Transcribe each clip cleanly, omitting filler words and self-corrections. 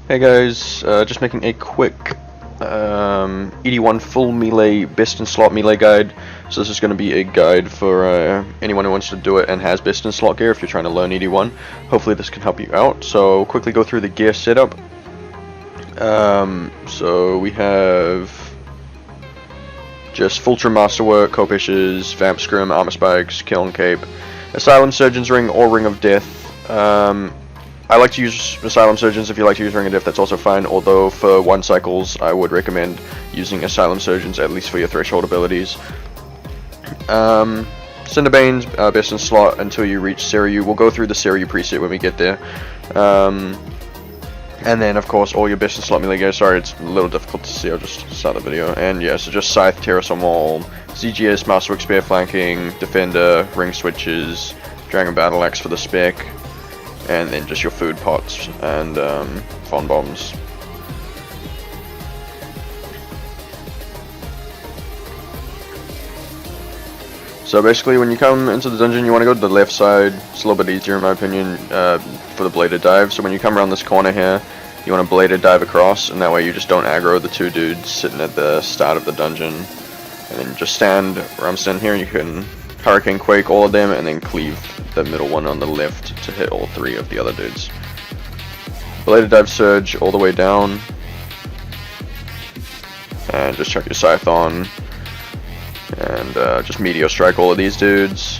Hey guys, just making a quick 81 full melee best in slot melee guide. So this is going to be a guide for anyone who wants to do it and has best in slot gear if you're trying to learn 81. Hopefully this can help you out. So quickly go through the gear setup. So we have just full trim masterwork, Kopeshes, Vamp Scrim, Armor Spikes, Kiln Cape, Asylum Surgeon's Ring or Ring of Death. I like to use Asylum Surgeons. If you like to use Ring of Death, that's also fine, although for 1 cycles I would recommend using Asylum Surgeons, at least for your threshold abilities. Cinderbane's best in slot until you reach Seiryu. We'll go through the Seiryu preset when we get there. And then, of course, all your best in slot melee gear. Sorry, it's a little difficult to see. I'll just start the video. And yeah, so just Scythe, Terrasom Wall, ZGS, Masterwork Spear Flanking, Defender, Ring Switches, Dragon Battle Axe for the spec, and then just your food pots and Von Bombs. So basically, when you come into the dungeon, you want to go to the left side. It's a little bit easier in my opinion for the bladed dive. So when you come around this corner here, you want to bladed dive across, and that way you just don't aggro the 2 dudes sitting at the start of the dungeon. And then just stand where I'm standing here, and you can Hurricane Quake all of them, and then cleave the middle one on the left to hit all 3 of the other dudes. Bladed dive surge all the way down, and just chuck your scythe on. And just Meteor Strike all of these dudes.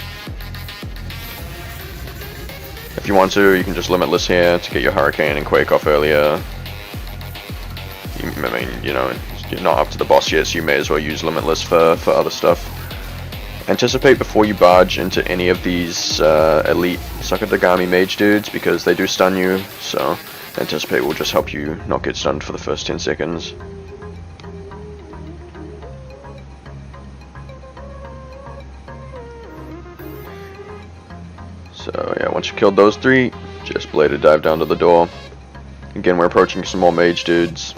If you want to, you can just Limitless here to get your Hurricane and Quake off earlier. I mean, you know, you're not up to the boss yet, so you may as well use Limitless for other stuff. Anticipate before you barge into any of these elite Sakadagami mage dudes, because they do stun you, so Anticipate will just help you not get stunned for the first 10 seconds. So yeah, once you killed those 3, just bladed dive down to the door. Again, we're approaching some more mage dudes.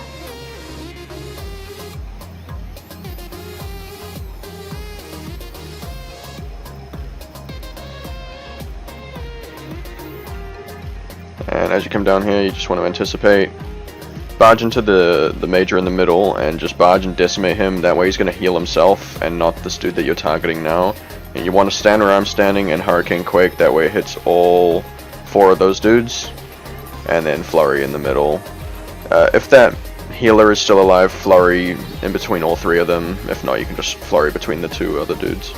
And as you come down here, you just want to anticipate. Barge into the major in the middle and just barge and decimate him. That way he's going to heal himself and not this dude that you're targeting now. And you want to stand where I'm standing and Hurricane Quake, that way it hits all 4 of those dudes. And then Flurry in the middle. If that healer is still alive, Flurry in between all 3 of them. If not, you can just Flurry between the 2 other dudes.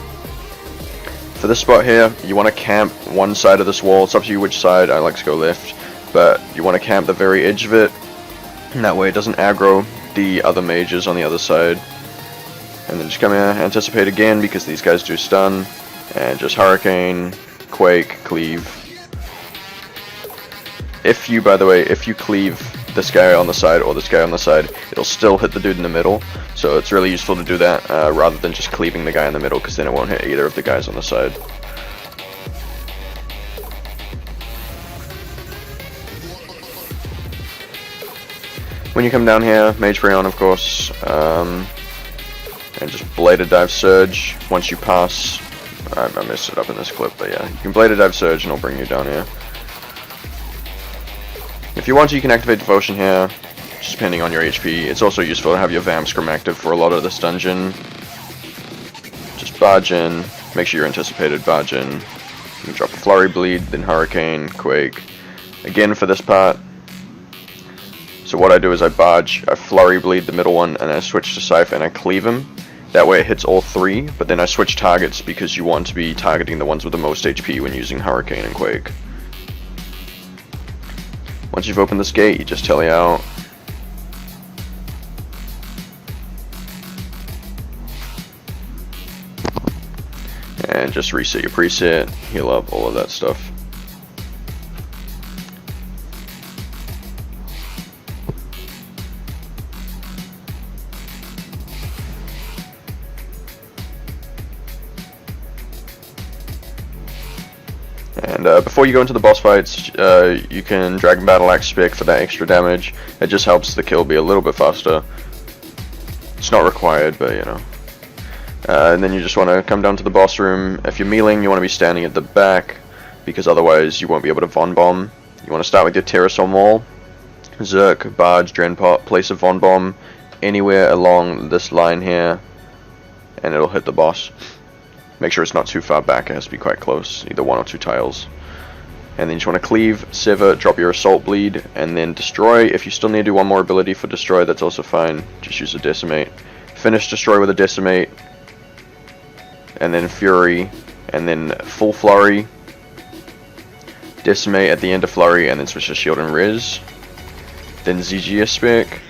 For this spot here, you want to camp one side of this wall. It's up to you which side. I like to go left. But you want to camp the very edge of it. And that way it doesn't aggro the other mages on the other side. And then just come here, anticipate again, because these guys do stun. And just Hurricane, Quake, Cleave. If you, by the way, if you cleave this guy on the side or this guy on the side, it'll still hit the dude in the middle. So it's really useful to do that rather than just cleaving the guy in the middle, because then it won't hit either of the guys on the side. When you come down here, Mage Freon of course, and just Bladed Dive Surge once you pass. I messed it up in this clip, but yeah, you can Bladed Dive Surge and it'll bring you down here. If you want to, you can activate Devotion here, just depending on your HP. It's also useful to have your Vamp Scrim active for a lot of this dungeon. Just barge in, make sure you're anticipated, barge in. You can drop a Flurry Bleed, then Hurricane, Quake. Again for this part. So what I do is I barge, I Flurry Bleed the middle one, and I switch to Scythe and I cleave him. That way it hits all 3, but then I switch targets because you want to be targeting the ones with the most HP when using Hurricane and Quake. Once you've opened this gate, you just telly out. And just reset your preset, heal up, all of that stuff. And before you go into the boss fights, you can Dragon Battle Axe spec for that extra damage. It just helps the kill be a little bit faster. It's not required, but you know. And then you just want to come down to the boss room. If you're mealing, you want to be standing at the back, because otherwise you won't be able to Von Bomb. You want to start with your Terrasom Wall. Zerk, Barge, Drenpot, place a Von Bomb anywhere along this line here, and it'll hit the boss. Make sure it's not too far back, it has to be quite close, either 1 or 2 tiles. And then you just want to cleave, sever, drop your assault bleed, and then destroy. If you still need to do one more ability for destroy, that's also fine. Just use a decimate. Finish destroy with a decimate, and then fury, and then full flurry. Decimate at the end of flurry, and then switch to shield and res. Then ZG spec,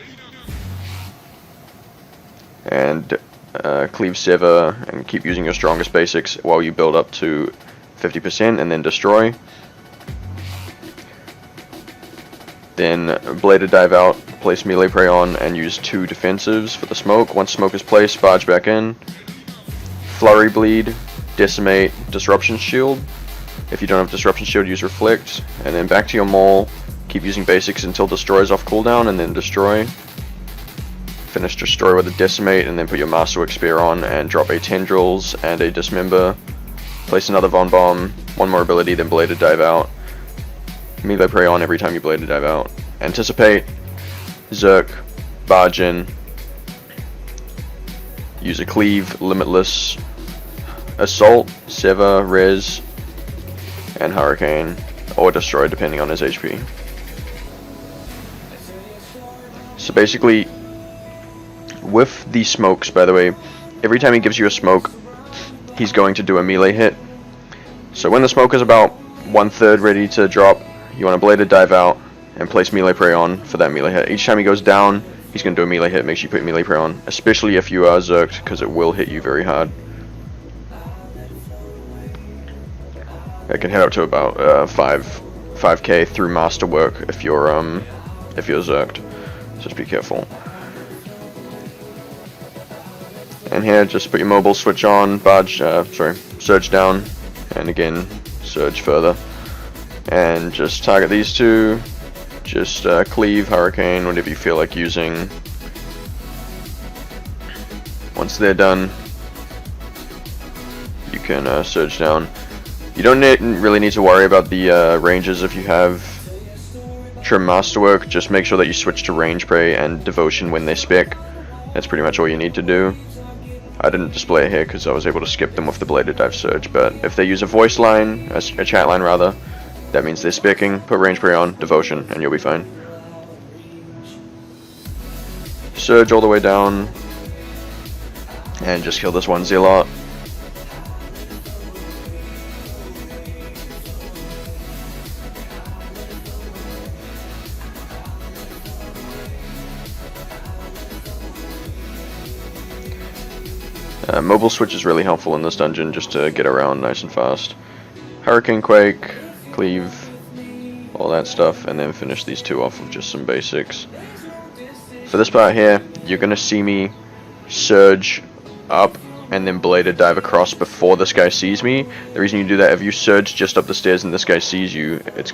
and cleave, sever, and keep using your strongest basics while you build up to 50%, and then destroy. Then bladed dive out, place melee prey on, and use 2 defensives for the smoke. Once smoke is placed, barge back in. Flurry bleed, decimate, disruption shield. If you don't have disruption shield, use reflect. And then back to your maul. Keep using basics until destroy is off cooldown, and then destroy. Finish destroy with a decimate, and then put your masterwork spear on and drop a tendrils and a dismember. Place another Von Bomb, 1 more ability, then bladed dive out. Melee prey on every time you bladed dive out. Anticipate, Zerk, barge in, use a cleave, limitless, assault, sever, res, and hurricane, or destroy depending on his HP. So basically, with the smokes, by the way, every time he gives you a smoke, he's going to do a melee hit. So when the smoke is about 1/3 ready to drop, you want to bladed dive out and place melee prey on for that melee hit. Each time he goes down, he's going to do a melee hit. Make sure you put melee prey on, especially if you are zerked, because it will hit you very hard. It can hit up to about 5k through masterwork if you're zerked. So just be careful. And here, just put your mobile switch on, barge, surge down, and again, surge further. And just target these 2, just cleave, hurricane, whatever you feel like using. Once they're done, you can surge down. You don't really need to worry about the ranges if you have trim masterwork. Just make sure that you switch to range prey and devotion when they spec. That's pretty much all you need to do. I didn't display it here because I was able to skip them with the bladed dive surge, but if they use a voice line, a chat line rather, that means they're specking. Put range prey on, devotion, and you'll be fine. Surge all the way down, and just kill this one zealot. Mobile switch is really helpful in this dungeon just to get around nice and fast. Hurricane, Quake, cleave, all that stuff, and then finish these 2 off with just some basics. For this part here, you're going to see me surge up and then bladed dive across before this guy sees me. The reason you do that, if you surge just up the stairs and this guy sees you, it's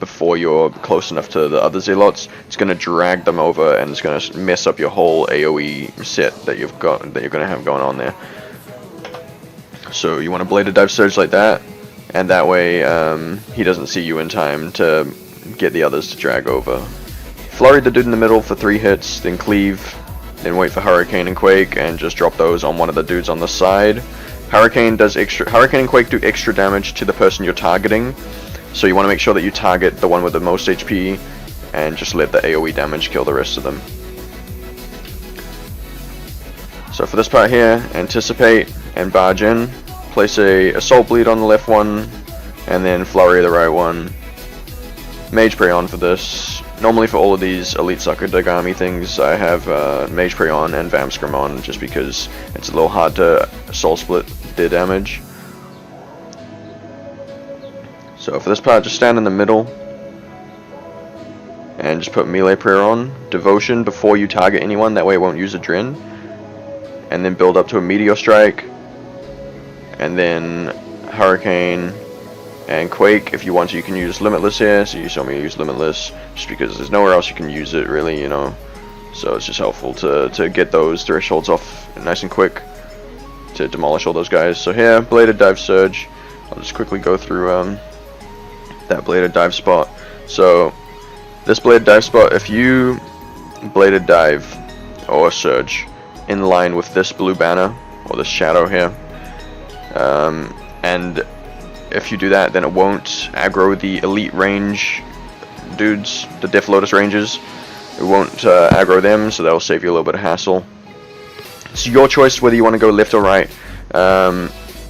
before you're close enough to the other zealots, it's going to drag them over and it's going to mess up your whole AoE set that you're going to have going on there. So you want to bladed dive surge like that, and that way he doesn't see you in time to get the others to drag over. Flurry the dude in the middle for 3 hits, then cleave, then wait for Hurricane and Quake and just drop those on one of the dudes on the side. Hurricane and Quake do extra damage to the person you're targeting, so you want to make sure that you target the one with the most HP and just let the AoE damage kill the rest of them. So for this part here, anticipate and barge in, place a assault bleed on the left one, and then flurry the right one. Mage prey on for this. Normally for all of these Elite Sakudagami things, I have Mage Prey on and Vamscrim on, just because it's a little hard to soul split their damage. So for this part, just stand in the middle, and just put Melee Prayer on. Devotion before you target anyone, that way it won't use Adren. And then build up to a Meteor Strike, and then Hurricane, and Quake. If you want to, you can use Limitless here, so you saw me use Limitless, just because there's nowhere else you can use it really, you know, so it's just helpful to get those thresholds off nice and quick to demolish all those guys. So here, bladed dive surge. I'll just quickly go through that bladed dive spot. So This bladed dive spot, if you bladed dive or surge in line with this blue banner or this shadow here, and if you do that, then it won't aggro the elite range dudes, the Diff Lotus Rangers. It won't aggro them, so that'll save you a little bit of hassle. It's your choice whether you want to go left or right.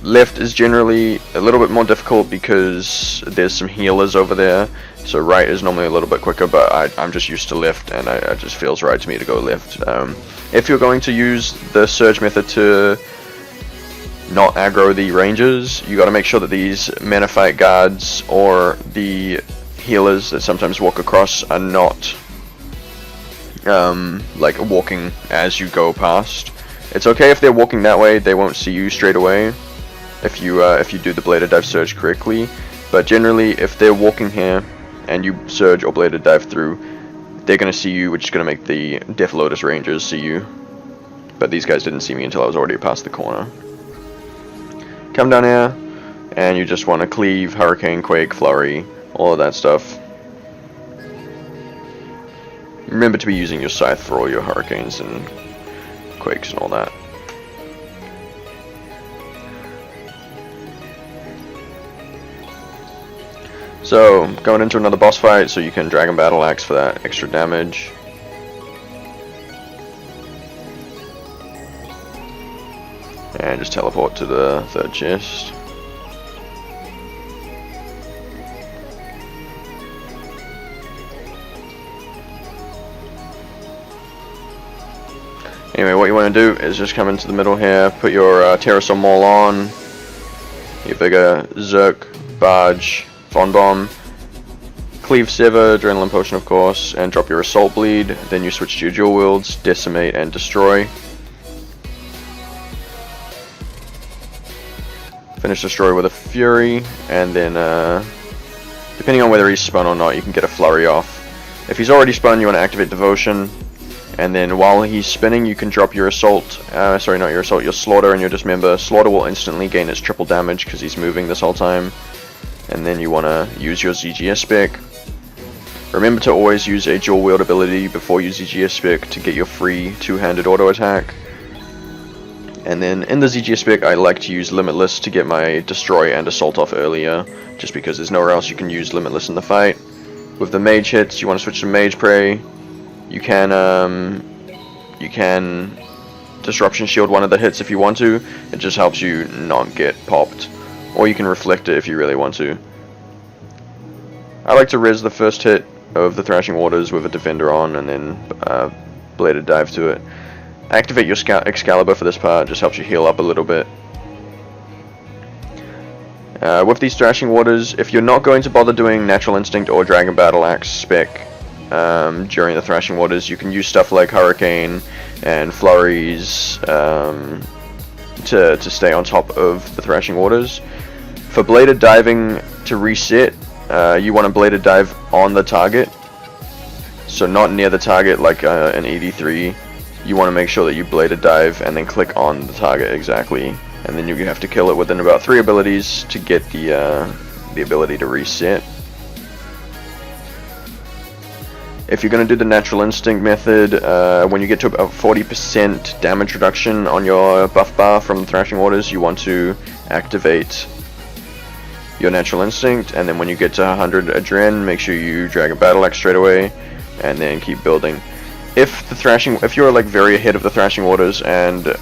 Left is generally a little bit more difficult because there's some healers over there, so right is normally a little bit quicker, but I'm just used to left, and it just feels right to me to go left. If you're going to use the surge method to not aggro the rangers, you got to make sure that these Menafite guards or the healers that sometimes walk across are not like walking as you go past. It's okay if they're walking that way, they won't see you straight away if you do the bladed dive surge correctly, but generally if they're walking here and you surge or bladed dive through, they're gonna see you, which is gonna make the Death Lotus Rangers see you. But these guys didn't see me until I was already past the corner. Come down here, and you just want to cleave, Hurricane, Quake, Flurry, all of that stuff. Remember to be using your scythe for all your Hurricanes and Quakes and all that. So, going into another boss fight, so you can Dragon Battle Axe for that extra damage. And just teleport to the third chest. Anyway, what you want to do is just come into the middle here, put your Terrasol Maul on, your bigger Zerk, Barge, Von Bomb, Cleave, Sever, Adrenaline Potion of course, and drop your Assault Bleed. Then you switch to your dual wields, Decimate and Destroy. Finish Destroy with a Fury, and then depending on whether he's spun or not, you can get a Flurry off. If he's already spun, you want to activate Devotion, and then while he's spinning, you can drop your Assault, sorry, not your Assault, your Slaughter and your Dismember. Slaughter will instantly gain its triple damage because he's moving this whole time. And then you want to use your ZGS spec. Remember to always use a dual wield ability before you ZGS spec to get your free two-handed auto attack. And then in the ZGS spec, I like to use Limitless to get my Destroy and Assault off earlier, just because there's nowhere else you can use Limitless in the fight. With the Mage hits, you want to switch to Mage Prey. You can Disruption Shield one of the hits if you want to. It just helps you not get popped. Or you can Reflect it if you really want to. I like to res the first hit of the Thrashing Waters with a Defender on, and then Bladed Dive to it. Activate your Excalibur for this part, just helps you heal up a little bit. With these Thrashing Waters, if you're not going to bother doing Natural Instinct or Dragon Battle Axe spec during the Thrashing Waters, you can use stuff like Hurricane and Flurries to stay on top of the Thrashing Waters. For Bladed Diving to reset, you want to Bladed Dive on the target, so not near the target like an ED3. You want to make sure that you Bladed Dive and then click on the target exactly, and then you have to kill it within about 3 abilities to get the ability to reset. If you're going to do the Natural Instinct method, when you get to about 40% damage reduction on your buff bar from the Thrashing Waters, you want to activate your Natural Instinct, and then when you get to 100 Adren, make sure you Dragon Battle Axe straight away, and then keep building. If you're like very ahead of the Thrashing Waters and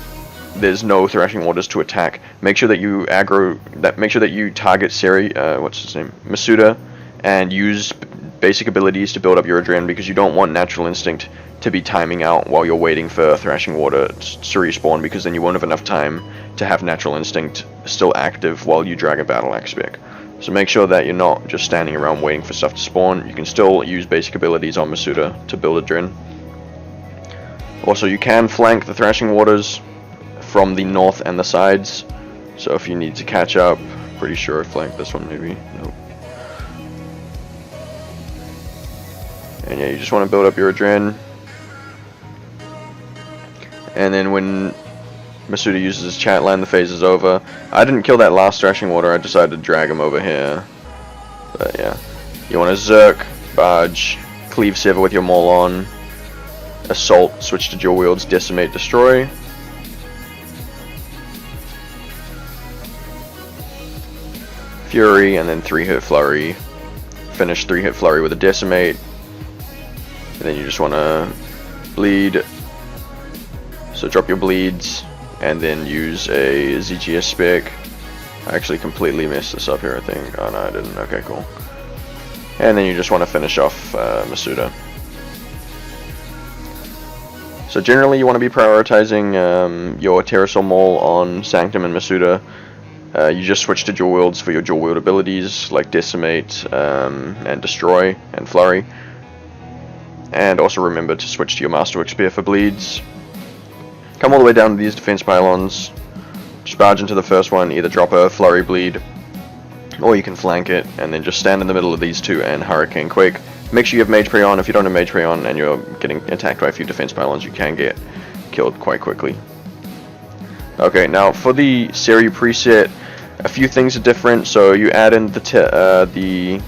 there's no Thrashing Waters to attack, make sure that you make sure that you target Seri, what's his name, Masuda, and use basic abilities to build up your Adren, because you don't want Natural Instinct to be timing out while you're waiting for Thrashing Water to respawn, because then you won't have enough time to have Natural Instinct still active while you Dragon Battle Axe spec. So make sure that you're not just standing around waiting for stuff to spawn. You can still use basic abilities on Masuda to build Adren. Also, you can flank the Thrashing Waters from the north and the sides, so if you need to catch up, pretty sure I flanked this one maybe, nope. And yeah, you just want to build up your Adren. And then when Masuda uses his chat land, the phase is over. I didn't kill that last Thrashing Water, I decided to drag him over here. But yeah, you want to Zerk, Barge, cleave, sever with your maul on. Assault, switch to dual wields, decimate, destroy. Fury, and then 3-hit flurry. Finish 3-hit flurry with a decimate. And then you just want to bleed. So drop your bleeds, and then use a ZGS spec. I actually completely messed this up here, I think. Oh no, I didn't. Okay, cool. And then you just want to finish off Masuda. So generally you want to be prioritizing your Terrasol Maul on Sanctum and Masuda. You just switch to dual wields for your dual wield abilities like Decimate and Destroy and Flurry. And also remember to switch to your Masterwork Spear for bleeds. Come all the way down to these defense pylons. Just barge into the first one, either drop a Flurry Bleed, or you can flank it, and then just stand in the middle of these two and Hurricane Quake. Make sure you have Mage Prey on. If you don't have Mage Prey on and you're getting attacked by a few defense pylons, you can get killed quite quickly. Okay, now for the Seiryu preset, a few things are different. So you add in the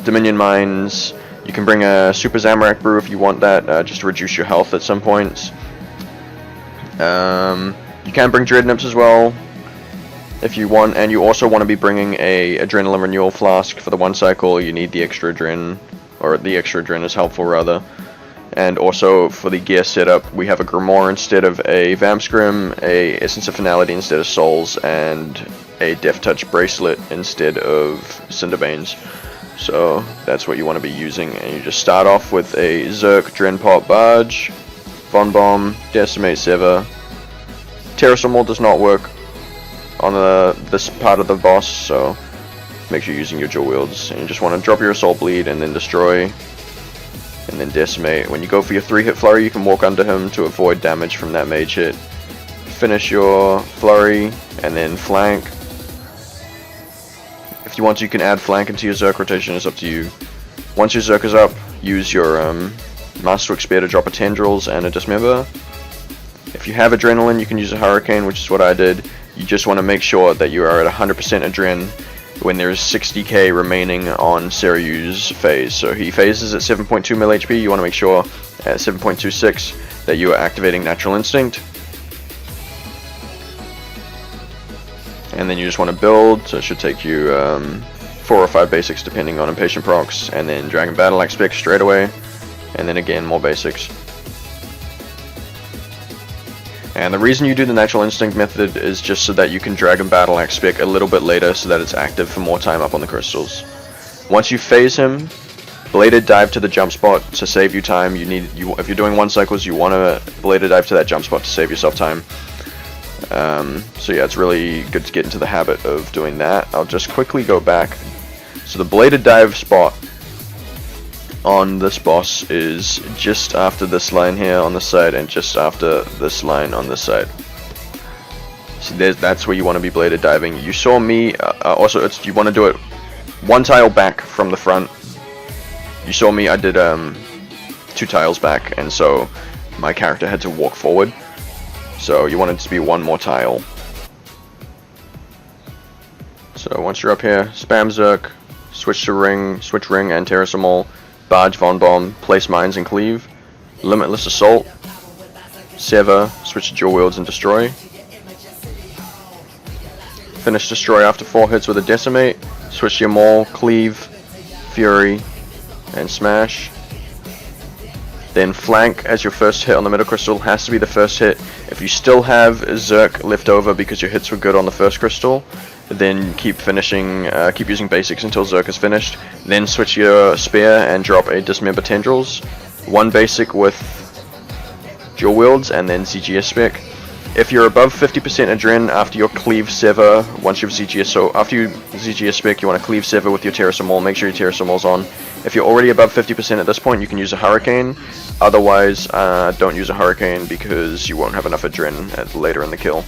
Dominion Mines. You can bring a Super Zamorak Brew if you want that, just to reduce your health at some points. You can bring Dread Nips as well if you want, and you also want to be bringing a Adrenaline Renewal Flask for the 1 cycle. You need the extra Adren, or the extra Adren is helpful rather. And also for the gear setup, we have a Grimoire instead of a Vamp-Scrim, a Essence of Finality instead of Souls, and a Death Touch Bracelet instead of Cinderbanes. So that's what you want to be using, and you just start off with a Zerk, Dren Pop, Barge, Von Bomb, Decimate, Sever. Terrasol Maul does not work on this part of the boss, so make sure you're using your dual wields. And you just want to drop your Assault Bleed and then Destroy, and then Decimate. When you go for your 3-hit Flurry, you can walk under him to avoid damage from that mage hit. Finish your Flurry, and then Flank. If you want to, you can add Flank into your Zerk rotation, it's up to you. Once your Zerk is up, use your Masterwork Spear to drop a Tendrils and a Dismember. If you have Adrenaline, you can use a Hurricane, which is what I did. You just want to make sure that you are at 100% Adren when there's 60k remaining on Seiryu's phase. So he phases at 7.2 mil HP, you want to make sure at 7.26 that you are activating Natural Instinct. And then you just want to build, so it should take you 4 or 5 basics depending on Impatient procs, and then Dragon Battle Axe spec straight away, and then again more basics. And the reason you do the Natural Instinct method is just so that you can Dragon Battle Axe spec a little bit later so that it's active for more time up on the crystals. Once you phase him, Bladed Dive to the jump spot to save you time. If you're doing 1 cycles, you want to Bladed Dive to that jump spot to save yourself time. So yeah, it's really good to get into the habit of doing that. I'll just quickly go back. So the Bladed Dive spot on this boss is just after this line here on the side and just after this line on this side. So that's where you want to be Bladed Diving. You saw me, also you want to do it 1 tile back from the front. You saw me, I did 2 tiles back, and so my character had to walk forward. So you want it to be 1 more tile. So once you're up here, spam Zerk, switch ring and Terrasol Maul, Barge, Von Bomb, place mines and cleave, Limitless Assault, Sever, switch to dual wields and Destroy. Finish Destroy after 4 hits with a Decimate, switch to your Maul, Cleave, Fury, and Smash. Then Flank as your first hit on the middle crystal, has to be the first hit. If you still have Zerk left over because your hits were good on the first crystal, then keep using basics until Zerk is finished. Then switch your spear and drop a Dismember Tendrils. 1 basic with dual wields and then ZGS spec. If you're above 50% Adren after your Cleave Sever, once you've ZGS, so after you ZGS spec, you want to Cleave Sever with your Terrasol Maul. Make sure your Terrasol Maul's on. If you're already above 50% at this point, you can use a Hurricane. Otherwise, don't use a Hurricane because you won't have enough Adren later in the kill.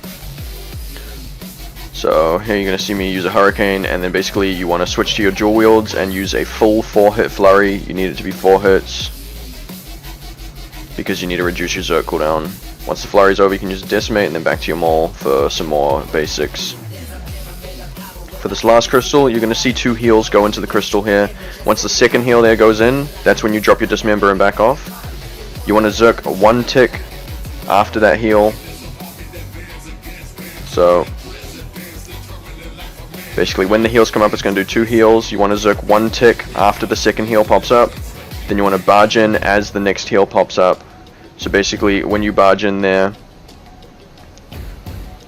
So here you're going to see me use a Hurricane, and then basically you want to switch to your dual wields and use a full 4-hit Flurry. You need it to be 4 hits because you need to reduce your Zerk cooldown. Once the Flurry's over, you can use a Decimate and then back to your Maul for some more basics. For this last crystal, you're going to see 2 heals go into the crystal here. Once the second heal there goes in, that's when you drop your dismember and back off. You want to Zerk 1 tick after that heal. So basically when the heals come up, it's going to do 2 heals. You want to Zerk 1 tick after the second heal pops up. Then you want to barge in as the next heal pops up. So basically when you barge in there,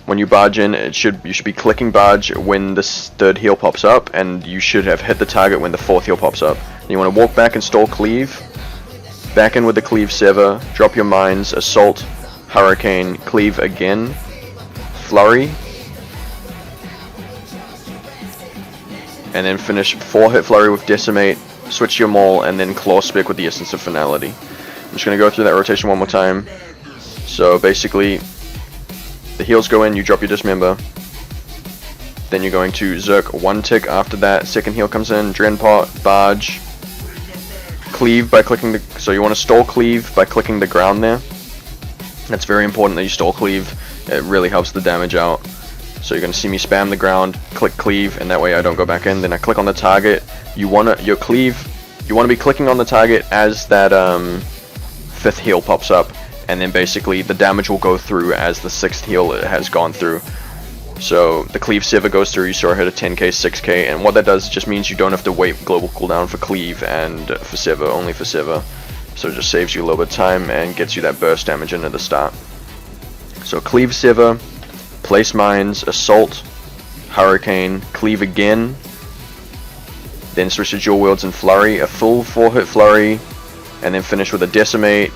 when you barge in, you should be clicking barge when this 3rd heal pops up, and you should have hit the target when the 4th heal pops up. And you want to walk back and stall cleave, back in with the cleave sever, drop your mines, assault, hurricane, cleave again, flurry, and then finish 4-hit flurry with decimate, switch your maul, and then claw spec with the essence of finality. I'm just going to go through that rotation one more time. So basically, the heals go in, you drop your dismember, then you're going to Zerk 1 tick after that, second heal comes in, Dren Pot, barge, cleave by clicking the, so you want to stall cleave by clicking the ground there. That's very important that you stall cleave, it really helps the damage out. So you're going to see me spam the ground, click cleave, and that way I don't go back in, then I click on the target. You want to, your cleave, you want to be clicking on the target as that 5th heal pops up. And then basically the damage will go through as the 6th heal has gone through. So the cleave sever goes through, you saw I hit a 10k, 6k, and what that does just means you don't have to wait global cooldown for cleave and for sever, only for sever. So it just saves you a little bit of time and gets you that burst damage into the start. So cleave sever, place mines, assault, hurricane, cleave again, then switch to dual wields and flurry, a full 4-hit flurry, and then finish with a decimate,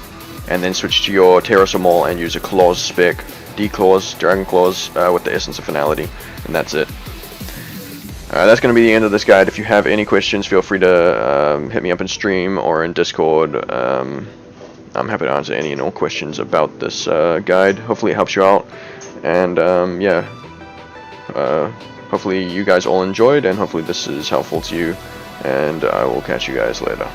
and then switch to your Terrace Maul and use a Claws spec, D-Claws, Dragon Claws with the Essence of Finality, and that's it. That's going to be the end of this guide. If you have any questions, feel free to hit me up in stream or in Discord. I'm happy to answer any and all questions about this guide. Hopefully it helps you out, and yeah, hopefully you guys all enjoyed, and hopefully this is helpful to you, and I will catch you guys later.